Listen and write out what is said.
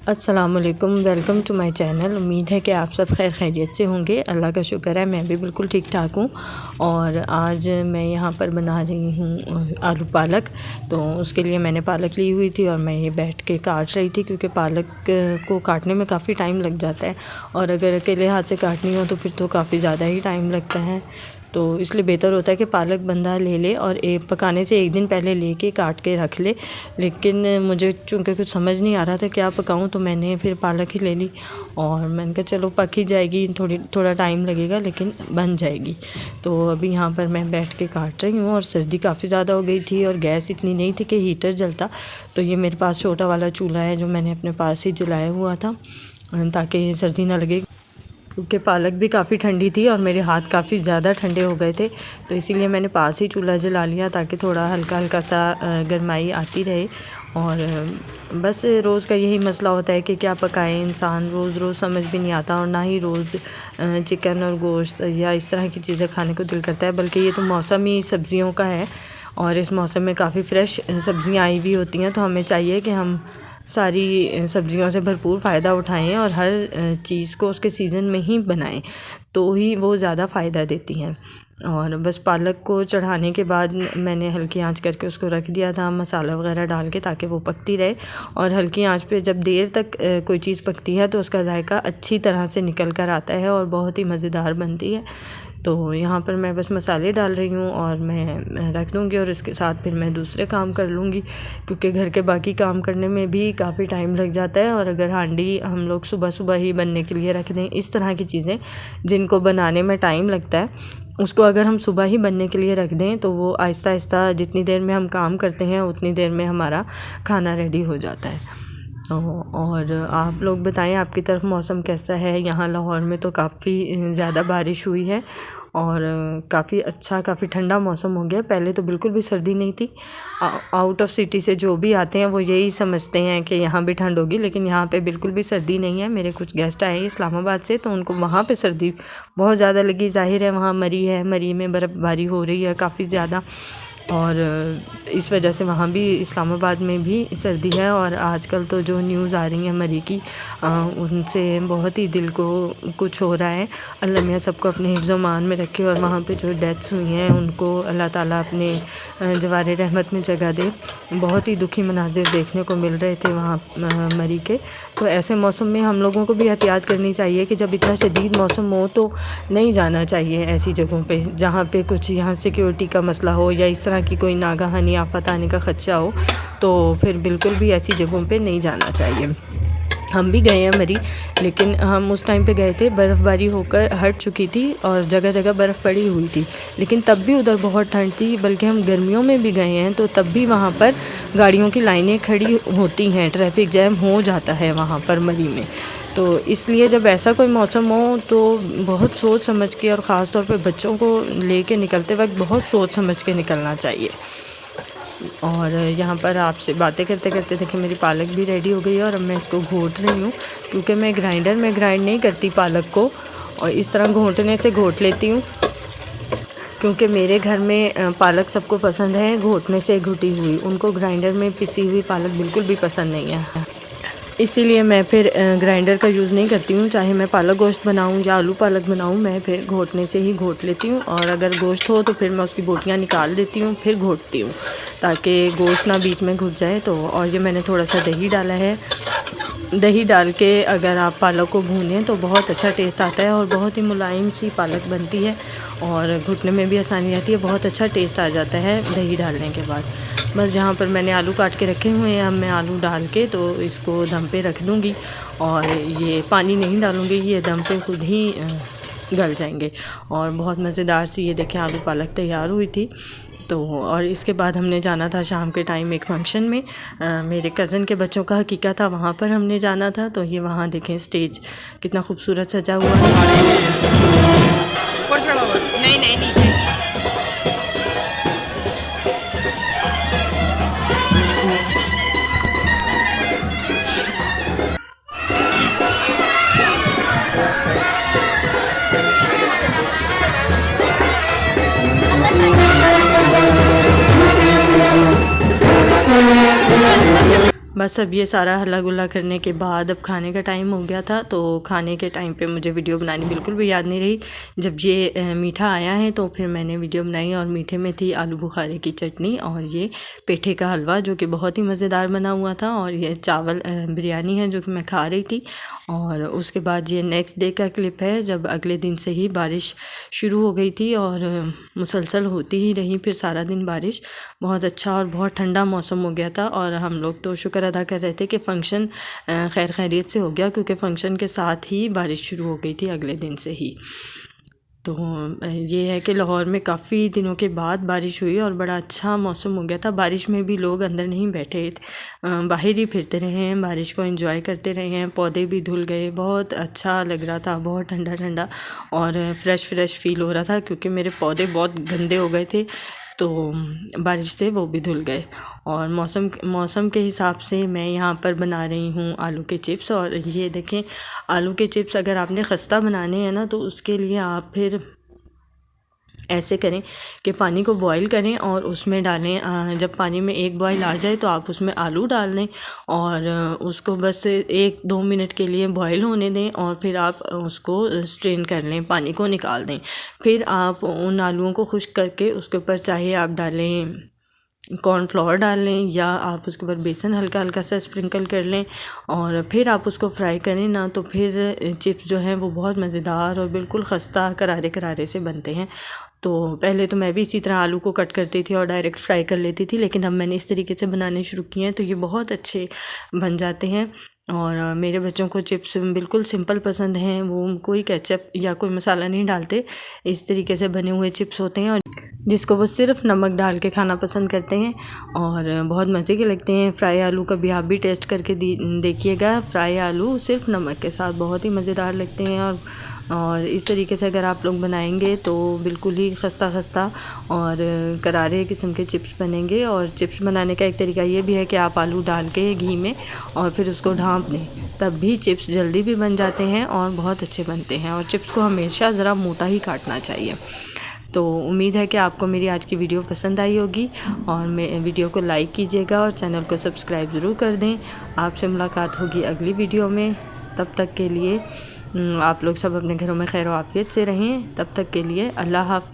अस्सलामुअलैकुम, welcome to my channel. उम्मीद है कि आप सब खैर खैरियत से होंगे। अल्लाह का शुक्र है, मैं भी बिल्कुल ठीक ठाक हूँ। और आज मैं यहाँ पर बना रही हूँ आलू पालक। तो उसके लिए मैंने पालक ली हुई थी और मैं ये बैठ के काट रही थी, क्योंकि पालक को काटने में काफ़ी टाइम लग जाता है और अगर अकेले हाथ से काटनी हो तो फिर तो काफ़ी ज़्यादा ही टाइम लगता है। तो इसलिए बेहतर होता है कि पालक बंदा ले ले और पकाने से एक दिन पहले लेके काट के रख ले। लेकिन मुझे चूँकि कुछ समझ नहीं आ रहा था क्या पकाऊं, तो मैंने फिर पालक ही ले ली और मैंने कहा चलो पक ही जाएगी, थोड़ा टाइम लगेगा लेकिन बन जाएगी। तो अभी यहाँ पर मैं बैठ के काट रही हूँ और सर्दी काफ़ी ज़्यादा हो गई थी और गैस इतनी नहीं थी कि हीटर जलता। तो ये मेरे पास छोटा वाला चूल्हा है जो मैंने अपने पास ही जलाया हुआ था ताकि सर्दी ना लगे, क्योंकि पालक भी काफ़ी ठंडी थी और मेरे हाथ काफ़ी ज़्यादा ठंडे हो गए थे। तो इसीलिए मैंने पास ही चूल्हा जला लिया ताकि थोड़ा हल्का हल्का सा गर्माई आती रहे। और बस रोज़ का यही मसला होता है कि क्या पकाए इंसान, रोज़ रोज़ समझ भी नहीं आता और ना ही रोज़ चिकन और गोश्त या इस तरह की चीज़ें खाने को दिल करता है। बल्कि ये तो मौसम ही सब्ज़ियों का है और इस मौसम में काफ़ी फ़्रेश सब्ज़ियाँ आई भी होती हैं। तो हमें चाहिए कि हम सारी सब्ज़ियों से भरपूर फ़ायदा उठाएं और हर चीज़ को उसके सीज़न में ही बनाएं, तो ही वो ज़्यादा फ़ायदा देती हैं। और बस पालक को चढ़ाने के बाद मैंने हल्की आंच करके उसको रख दिया था, मसाला वगैरह डाल के, ताकि वो पकती रहे। और हल्की आंच पे जब देर तक कोई चीज़ पकती है तो उसका जायका अच्छी तरह से निकल कर आता है और बहुत ही मज़ेदार बनती है। तो यहाँ पर मैं बस मसाले डाल रही हूँ और मैं रख दूँगी और इसके साथ फिर मैं दूसरे काम कर लूँगी, क्योंकि घर के बाकी काम करने में भी काफ़ी टाइम लग जाता है। और अगर हांडी हम लोग सुबह सुबह ही बनने के लिए रख दें, इस तरह की चीज़ें जिनको बनाने में टाइम लगता है, उसको अगर हम सुबह ही बनने के लिए रख दें तो वो आहिस्ता आहिस्ता जितनी देर में हम काम करते हैं उतनी देर में हमारा खाना रेडी हो जाता है। और आप लोग बताएं आपकी तरफ मौसम कैसा है। यहाँ लाहौर में तो काफ़ी ज़्यादा बारिश हुई है और काफ़ी अच्छा, काफ़ी ठंडा मौसम हो गया। पहले तो बिल्कुल भी सर्दी नहीं थी। आउट ऑफ सिटी से जो भी आते हैं वो यही समझते हैं कि यहाँ भी ठंड होगी, लेकिन यहाँ पे बिल्कुल भी सर्दी नहीं है। मेरे कुछ गेस्ट आए इस्लामाबाद से, तो उनको वहाँ पे सर्दी बहुत ज़्यादा लगी। ज़ाहिर है वहाँ मरी है, मरी में बर्फ़बारी हो रही है काफ़ी ज़्यादा और इस वजह से वहाँ भी इस्लामाबाद में भी सर्दी है। और आजकल तो जो न्यूज़ आ रही है मरी की, उनसे बहुत ही दिल को कुछ हो रहा है। अल्लाह मियाँ सबको अपने हिफ्ज़-ओ-मान में रखे और वहाँ पे जो डेथ्स हुई हैं उनको अल्लाह ताला अपने जवारे रहमत में जगह दे। बहुत ही दुखी मनाजिर देखने को मिल रहे थे वहाँ मरी के। तो ऐसे मौसम में हम लोगों को भी एहतियात करनी चाहिए कि जब इतना शदीद मौसम हो तो नहीं जाना चाहिए ऐसी जगहों पे जहाँ पे कुछ यहाँ सिक्योरिटी का मसला हो या इस तरह की कोई नागाहानी आफत आने का ख़दशा हो। तो फिर बिल्कुल भी ऐसी जगहों पे नहीं जाना चाहिए। हम भी गए हैं मरी, लेकिन हम उस टाइम पे गए थे बर्फ़बारी होकर हट चुकी थी और जगह जगह बर्फ़ पड़ी हुई थी, लेकिन तब भी उधर बहुत ठंड थी। बल्कि हम गर्मियों में भी गए हैं तो तब भी वहाँ पर गाड़ियों की लाइनें खड़ी होती हैं, ट्रैफिक जैम हो जाता है वहाँ पर मरी में। तो इसलिए जब ऐसा कोई मौसम हो तो बहुत सोच समझ के और ख़ास तौर पे बच्चों को लेके निकलते वक्त बहुत सोच समझ के निकलना चाहिए। और यहाँ पर आपसे बातें करते करते देखिए मेरी पालक भी रेडी हो गई है और अब मैं इसको घोट रही हूँ, क्योंकि मैं ग्राइंडर में ग्राइंड नहीं करती पालक को, और इस तरह घोटने से घोट लेती हूँ, क्योंकि मेरे घर में पालक सबको पसंद है घोटने से घुटी हुई। उनको ग्राइंडर में पिसी हुई पालक बिल्कुल भी पसंद नहीं है। इसीलिए मैं फिर ग्राइंडर का यूज़ नहीं करती हूँ। चाहे मैं पालक गोश्त बनाऊँ या आलू पालक बनाऊँ, मैं फिर घोटने से ही घोट लेती हूँ। और अगर गोश्त हो तो फिर मैं उसकी बोटियाँ निकाल देती हूँ, फिर घोटती हूँ ताकि गोश्त ना बीच में घुट जाए। तो और ये मैंने थोड़ा सा दही डाला है। दही डाल के अगर आप पालक को भूनें तो बहुत अच्छा टेस्ट आता है और बहुत ही मुलायम सी पालक बनती है और घुटने में भी आसानी रहती है। बहुत अच्छा टेस्ट आ जाता है दही डालने के बाद। बस जहाँ पर मैंने आलू काट के रखे हुए हैं, अब मैं आलू डाल के तो इसको दम पे रख दूँगी और ये पानी नहीं डालूँगी, ये दम पे खुद ही गल जाएंगे। और बहुत मज़ेदार सी ये देखें आलू पालक तैयार हुई थी। तो और इसके बाद हमने जाना था शाम के टाइम एक फंक्शन में, मेरे कज़न के बच्चों का हकीका था, वहाँ पर हमने जाना था। तो ये वहाँ देखें स्टेज कितना खूबसूरत सजा हुआ है। नहीं नहीं नीचे बस अब ये सारा हल्ला गुल्ला करने के बाद अब खाने का टाइम हो गया था। तो खाने के टाइम पे मुझे वीडियो बनानी बिल्कुल भी याद नहीं रही। जब ये मीठा आया है तो फिर मैंने वीडियो बनाई, और मीठे में थी आलू बुखारे की चटनी और ये पेठे का हलवा जो कि बहुत ही मज़ेदार बना हुआ था, और ये चावल बिरयानी है जो कि मैं खा रही थी। और उसके बाद ये नेक्स्ट डे का क्लिप है, जब अगले दिन से ही बारिश शुरू हो गई थी और मुसलसल होती ही रही। फिर सारा दिन बारिश, बहुत अच्छा और बहुत ठंडा मौसम हो गया था। और हम लोग तो शुक्र अदा कर रहे थे कि फ़ंक्शन खैर खैरियत से हो गया, क्योंकि फ़ंक्शन के साथ ही बारिश शुरू हो गई थी अगले दिन से ही। तो ये है कि लाहौर में काफ़ी दिनों के बाद बारिश हुई और बड़ा अच्छा मौसम हो गया था। बारिश में भी लोग अंदर नहीं बैठे थे, बाहर ही फिरते रहे हैं, बारिश को एंजॉय करते रहे हैं। पौधे भी धुल गए, बहुत अच्छा लग रहा था, बहुत ठंडा ठंडा और फ्रेश फ्रेश फील हो रहा था, क्योंकि मेरे पौधे बहुत गंदे हो गए थे तो बारिश से वो भी धुल गए। और मौसम के हिसाब से मैं यहाँ पर बना रही हूँ आलू के चिप्स। और ये देखें, आलू के चिप्स अगर आपने खस्ता बनाने हैं ना, तो उसके लिए आप फिर ऐसे करें कि पानी को बॉईल करें और उसमें डालें। जब पानी में एक बॉईल आ जाए तो आप उसमें आलू डाल दें और उसको बस 1-2 मिनट के लिए बॉईल होने दें, और फिर आप उसको स्ट्रेन कर लें, पानी को निकाल दें। फिर आप उन आलूओं को खुश्क करके उसके ऊपर चाहे आप डालें कॉर्नफ्लोर डाल लें, या आप उसके ऊपर बेसन हल्का हल्का सा स्प्रिंकल कर लें, और फिर आप उसको फ्राई करें ना, तो फिर चिप्स जो हैं वो बहुत मज़ेदार और बिल्कुल खस्ता करारे करारे से बनते हैं। तो पहले तो मैं भी इसी तरह आलू को कट करती थी और डायरेक्ट फ्राई कर लेती थी, लेकिन अब मैंने इस तरीके से बनाने शुरू किए हैं तो ये बहुत अच्छे बन जाते हैं। और मेरे बच्चों को चिप्स बिल्कुल सिंपल पसंद हैं, वो कोई केचप या कोई मसाला नहीं डालते, इस तरीके से बने हुए चिप्स होते हैं, और जिसको वो सिर्फ नमक डाल के खाना पसंद करते हैं और बहुत मज़े के लगते हैं। फ्राई आलू कभी आप भी टेस्ट करके देखिएगा, फ्राई आलू सिर्फ नमक के साथ बहुत ही मज़ेदार लगते हैं। और इस तरीके से अगर आप लोग बनाएंगे तो बिल्कुल ही खस्ता खस्ता और करारे किस्म के चिप्स बनेंगे। और चिप्स बनाने का एक तरीका ये भी है कि आप आलू डाल के घी में और फिर उसको ढाँप दें, तब भी चिप्स जल्दी भी बन जाते हैं और बहुत अच्छे बनते हैं। और चिप्स को हमेशा ज़रा मोटा ही काटना चाहिए। तो उम्मीद है कि आपको मेरी आज की वीडियो पसंद आई होगी, और मैं वीडियो को लाइक कीजिएगा और चैनल को सब्सक्राइब ज़रूर कर दें। आपसे मुलाकात होगी अगली वीडियो में, तब तक के लिए आप लोग सब अपने घरों में खैर आफियत से रहें। तब तक के लिए अल्लाह हाफ़िज़।